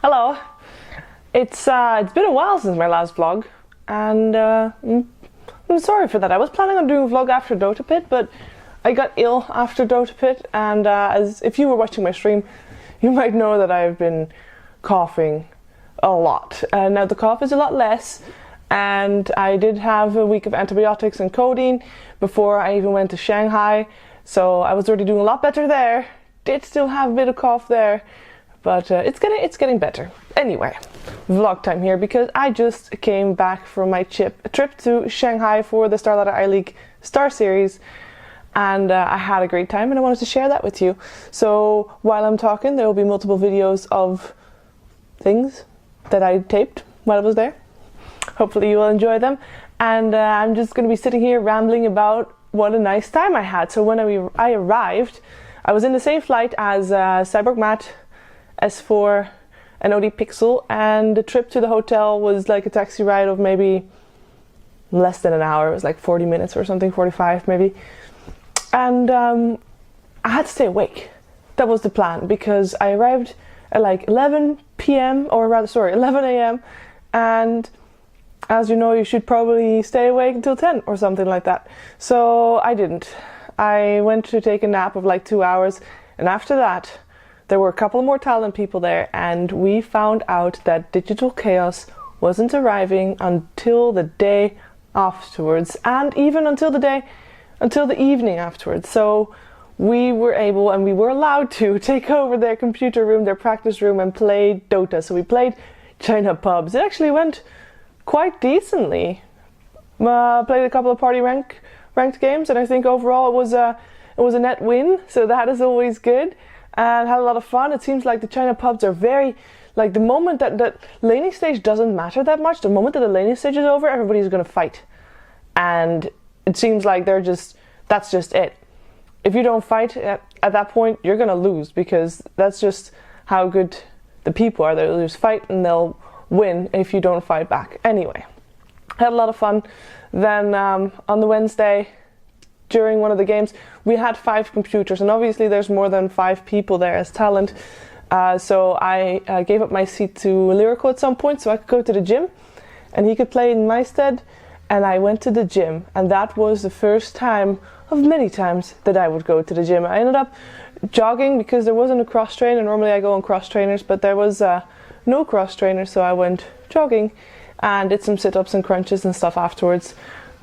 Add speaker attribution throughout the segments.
Speaker 1: Hello. It's been a while since my last vlog, and I'm sorry for that. I was planning on doing a vlog after Dota Pit, but I got ill after Dota Pit, and as if you were watching my stream, you might know that I've been coughing a lot. Now the cough is a lot less, and I did have a week of antibiotics and codeine before I even went to Shanghai, so I was already doing a lot better there. Did still have a bit of cough there, but it's getting better. Anyway, vlog time here because I just came back from my trip to Shanghai for the StarLadder iLeague StarSeries, and I had a great time and I wanted to share that with you. So while I'm talking, there will be multiple videos of things that I taped while I was there. Hopefully you will enjoy them, and I'm just going to be sitting here rambling about what a nice time I had. So when I arrived, I was in the same flight as Cyborg Matt, S4 and OD Pixel, and the trip to the hotel was like a taxi ride of maybe less than an hour. It was like 40 minutes or something, 45 maybe. And I had to stay awake. That was the plan, because I arrived at like 11 p.m. or rather, sorry, 11 a.m. and as you know, you should probably stay awake until 10 or something like that. So I didn't. I went to take a nap of like 2 hours, and after that there were a couple more talent people there, and we found out that Digital Chaos wasn't arriving until the day afterwards, and even until the evening afterwards. So we were able, and we were allowed to take over their computer room, their practice room, and play Dota. So we played China Pubs. It actually went quite decently. Played a couple of party ranked games, and I think overall it was a net win, so that is always good, and had a lot of fun. It seems like the China Pubs are very, like, the moment that laning stage doesn't matter that much, the moment that the laning stage is over, everybody's gonna fight, and it seems like that's just it. If you don't fight at that point, you're gonna lose, because that's just how good the people are. They'll just fight and they'll win if you don't fight back. Anyway, had a lot of fun. Then on the Wednesday, during one of the games, we had 5 computers, and obviously there's more than 5 people there as talent. So I gave up my seat to Lyrical at some point so I could go to the gym and he could play in my stead, and I went to the gym, and that was the first time of many times that I would go to the gym. I ended up jogging because there wasn't a cross trainer. Normally I go on cross trainers, but there was no cross trainer, so I went jogging and did some sit-ups and crunches and stuff afterwards.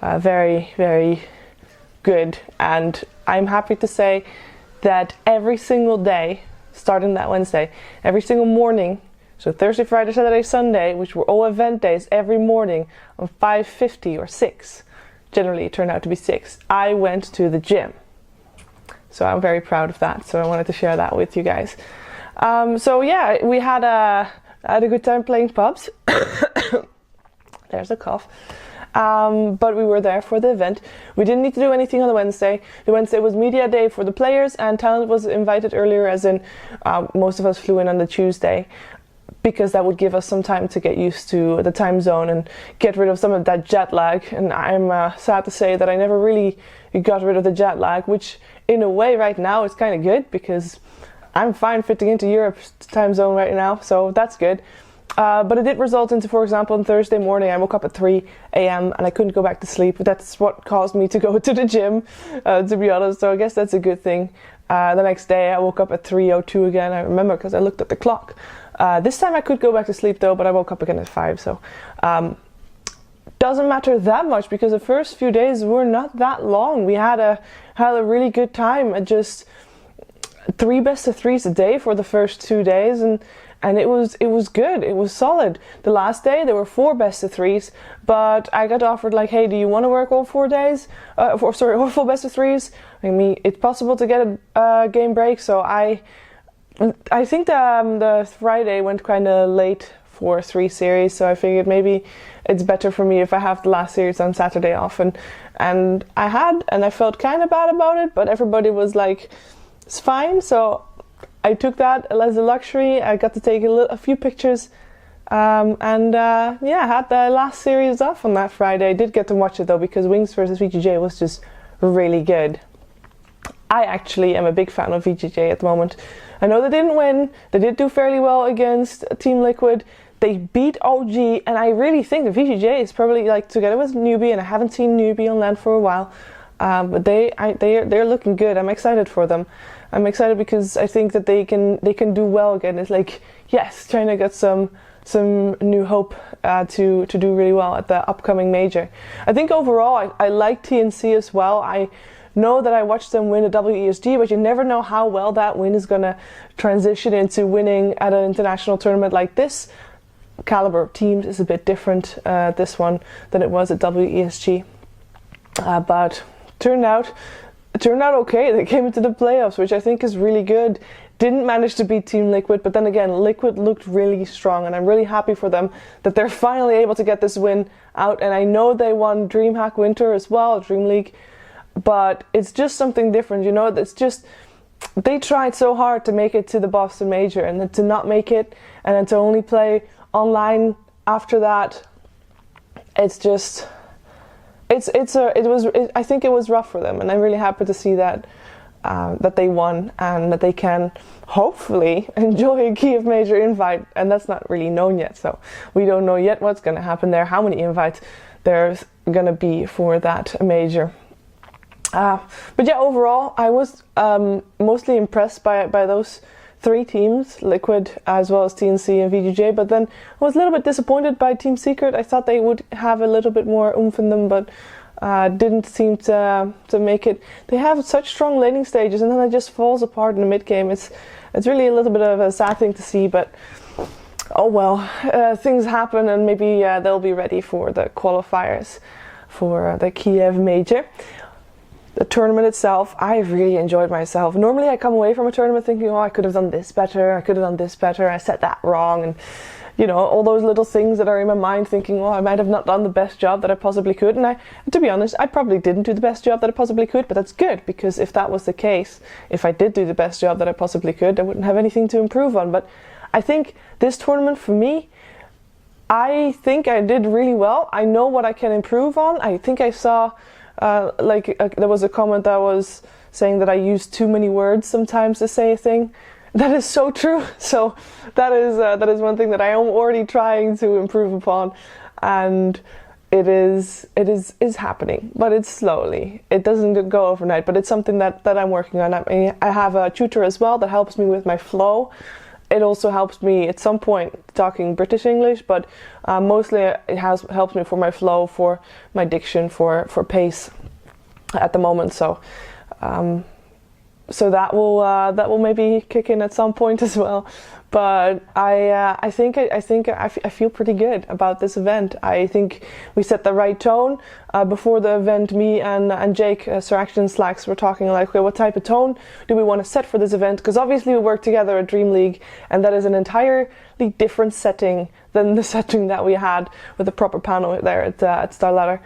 Speaker 1: Very, very good, and I'm happy to say that every single day, starting that Wednesday, every single morning, so Thursday, Friday, Saturday, Sunday, which were all event days, every morning on 5:50 or 6, generally it turned out to be 6, I went to the gym. So I'm very proud of that, so I wanted to share that with you guys. So yeah, we had a good time playing pubs. There's a cough. But we were there for the event. We didn't need to do anything on the Wednesday. The Wednesday was media day for the players, and talent was invited earlier, as in most of us flew in on the Tuesday, because that would give us some time to get used to the time zone and get rid of some of that jet lag. And I'm sad to say that I never really got rid of the jet lag, which in a way right now is kind of good, because I'm fine fitting into Europe's time zone right now, so that's good. But it did result into, for example, on Thursday morning I woke up at 3 a.m. and I couldn't go back to sleep. That's what caused me to go to the gym, to be honest, so I guess that's a good thing. The next day I woke up at 3:02 again, I remember, because I looked at the clock. This time I could go back to sleep though, but I woke up again at 5, so doesn't matter that much, because the first few days were not that long. We had a really good time at just 3 best of 3s a day for the first 2 days, and it was good, it was solid. The last day there were 4 best of 3s, but I got offered like, hey, do you want to work all 4 days? All 4 best of 3s? I mean, it's possible to get a game break, so I think the Friday went kind of late for 3 series, so I figured maybe it's better for me if I have the last series on Saturday off, and I felt kind of bad about it, but everybody was like, it's fine, so I took that as a luxury. I got to take a few pictures, yeah, I had the last series off on that Friday. I did get to watch it though, because Wings vs VGJ was just really good. I actually am a big fan of VGJ at the moment. I know they didn't win. They did do fairly well against Team Liquid. They beat OG, and I really think that VGJ is probably, like, together with Newbie, and I haven't seen Newbie on land for a while, but they're looking good. I'm excited for them. I'm excited because I think that they can do well again. It's like, yes, China got some new hope to do really well at the upcoming major. I think overall I like TNC as well. I know that I watched them win a WESG, but you never know how well that win is going to transition into winning at an international tournament like this. Caliber of teams is a bit different, this one, than it was at WESG. But turned out okay. They came into the playoffs, which I think is really good. Didn't manage to beat Team Liquid, but then again, Liquid looked really strong, and I'm really happy for them that they're finally able to get this win out. And I know they won DreamHack Winter as well, Dream League, but it's just something different, you know. It's just, they tried so hard to make it to the Boston Major, and then to not make it, and then to only play online after that. It's just, I think it was rough for them, and I'm really happy to see that that they won, and that they can hopefully enjoy a Kiev Major invite, and that's not really known yet, so we don't know yet what's going to happen there, how many invites there's going to be for that major. But yeah, overall I was mostly impressed by those three teams, Liquid as well as TNC and VGJ, but then I was a little bit disappointed by Team Secret. I thought they would have a little bit more oomph in them, but didn't seem to make it. They have such strong laning stages, and then it just falls apart in the mid game. It's really a little bit of a sad thing to see, but oh well, things happen, and maybe they'll be ready for the qualifiers for the Kiev Major. The tournament itself, I really enjoyed myself. Normally I come away from a tournament thinking, oh, I could have done this better, I could have done this better, I said that wrong, and you know, all those little things that are in my mind thinking, oh, I might have not done the best job that I possibly could. And to be honest, I probably didn't do the best job that I possibly could, but that's good, because if that was the case, if I did do the best job that I possibly could, I wouldn't have anything to improve on. But I think this tournament for me, I think I did really well. I know what I can improve on. I think I saw there was a comment that was saying that I use too many words sometimes to say a thing. That is so true. So that is one thing that I am already trying to improve upon, and it is happening, but it's slowly. It doesn't go overnight, but it's something that I'm working on. I have a tutor as well that helps me with my flow. It also helps me at some point talking British English, but mostly it has helped me for my flow, for my diction, for pace at the moment. So that will maybe kick in at some point as well. But I feel pretty good about this event. I think we set the right tone before the event. Me and Jake, Sir Action Slacks, were talking like, okay, what type of tone do we want to set for this event? Because obviously we work together at Dream League, and that is an entirely different setting than the setting that we had with the proper panel there at StarLadder.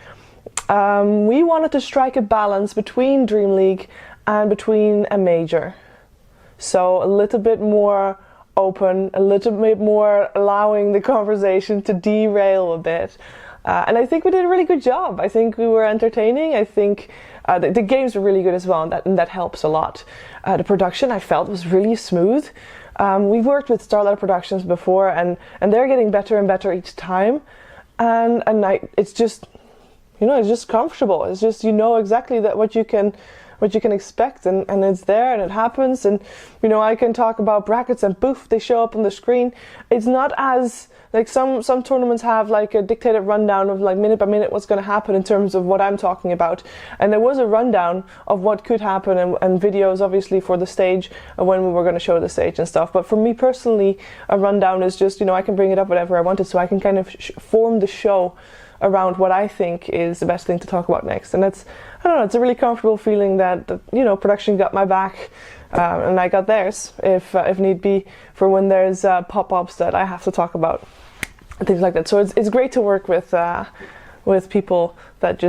Speaker 1: We wanted to strike a balance between Dream League and between a major, so a little bit more open, a little bit more allowing the conversation to derail a bit, and I think we did a really good job. I think we were entertaining. I think the games were really good as well, and that helps a lot. The production, I felt, was really smooth. We've worked with StarLadder Productions before, and they're getting better and better each time, and it's just, you know, it's just comfortable. It's just, you know exactly that what you can expect, and it's there, and it happens. And you know, I can talk about brackets and poof, they show up on the screen. It's not as like some tournaments have like a dictated rundown of like minute by minute what's going to happen in terms of what I'm talking about, and there was a rundown of what could happen, and videos obviously for the stage when we were going to show the stage and stuff. But for me personally, a rundown is just, you know, I can bring it up whatever I wanted, so I can kind of form the show around what I think is the best thing to talk about next. And it's, I don't know, it's a really comfortable feeling that you know, production got my back, and I got theirs if need be, for when there's pop-ups that I have to talk about, things like that. So it's great to work with people that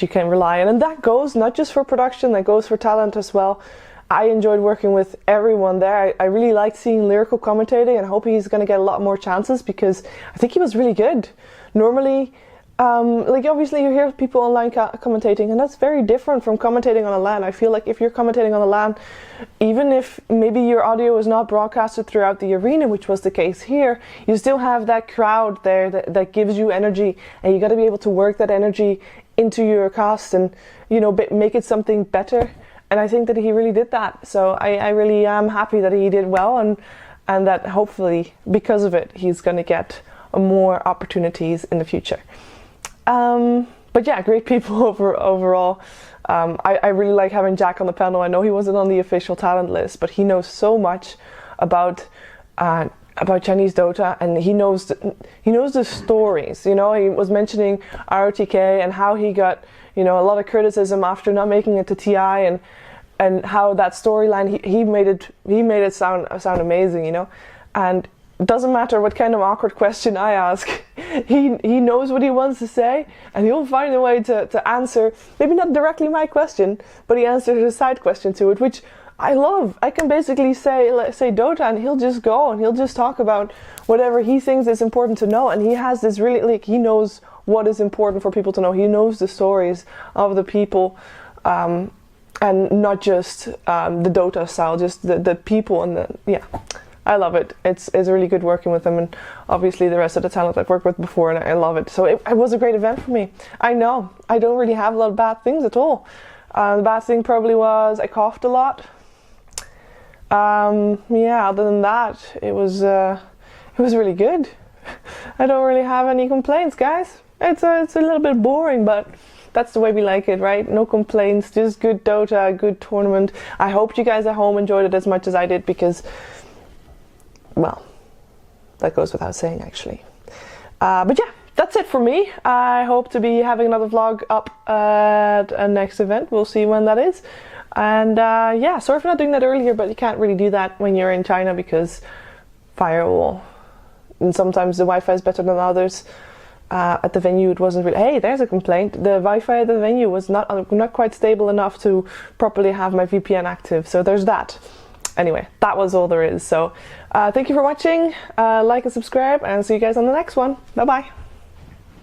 Speaker 1: you can rely on, and that goes not just for production, that goes for talent as well. I enjoyed working with everyone there. I really liked seeing Lyrical commentating, and I hope he's going to get a lot more chances, because I think he was really good. Normally like obviously you hear people online commentating, and that's very different from commentating on a LAN. I feel like if you're commentating on a LAN, even if maybe your audio is not broadcasted throughout the arena, which was the case here, you still have that crowd there that gives you energy, and you got to be able to work that energy into your cast and, you know, make it something better. And I think that he really did that. So I really am happy that he did well, and that hopefully because of it he's going to get more opportunities in the future. But yeah, great people overall. I really like having Jack on the panel. I know he wasn't on the official talent list, but he knows so much about Chinese Dota, and he knows the stories. You know, he was mentioning ROTK and how he got, you know, a lot of criticism after not making it to TI, and how that storyline he made it sound amazing, you know. And it doesn't matter what kind of awkward question I ask, he knows what he wants to say, and he'll find a way to answer, maybe not directly my question, but he answers a side question to it, which I love. I can basically say Dota, and he'll just go and he'll just talk about whatever he thinks is important to know, and he has this really, like, he knows what is important for people to know. He knows the stories of the people, and not just the Dota style, just the people, and yeah. I love it. It's really good working with them, and obviously the rest of the talent I've worked with before, and I love it. So it was a great event for me. I know I don't really have a lot of bad things at all. The bad thing probably was I coughed a lot. Yeah, other than that, it was really good. I don't really have any complaints, guys. It's a little bit boring, but that's the way we like it, right? No complaints, just good Dota, good tournament. I hope you guys at home enjoyed it as much as I did, because, well, that goes without saying, actually. But yeah, that's it for me. I hope to be having another vlog up at a next event. We'll see when that is. And yeah, sorry for not doing that earlier, but you can't really do that when you're in China because firewall. And sometimes the Wi-Fi is better than others. At the venue it wasn't really... Hey, there's a complaint. The Wi-Fi at the venue was not quite stable enough to properly have my VPN active. So there's that. Anyway, that was all there is. So thank you for watching. Like and subscribe, and see you guys on the next one. Bye bye.